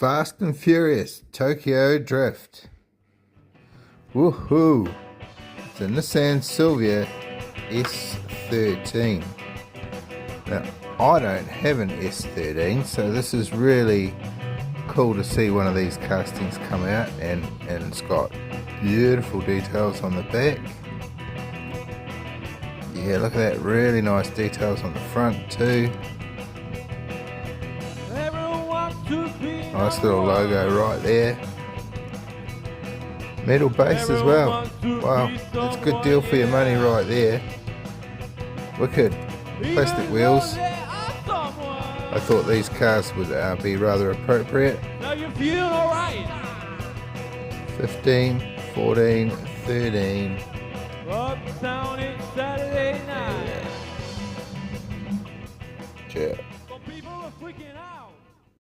Fast and Furious Tokyo Drift. Woohoo! It's a Nissan Silvia s13. Now, I don't have an s13, so this is really cool to see one of these castings come out, and it's got beautiful details on the back. Yeah, look at that, really nice details on the front too. Nice little logo right there. Metal base as well. Wow, that's a good deal for your money right there. Wicked. Plastic wheels. I thought these cars would be rather appropriate. 15, 14, 13. Yeah.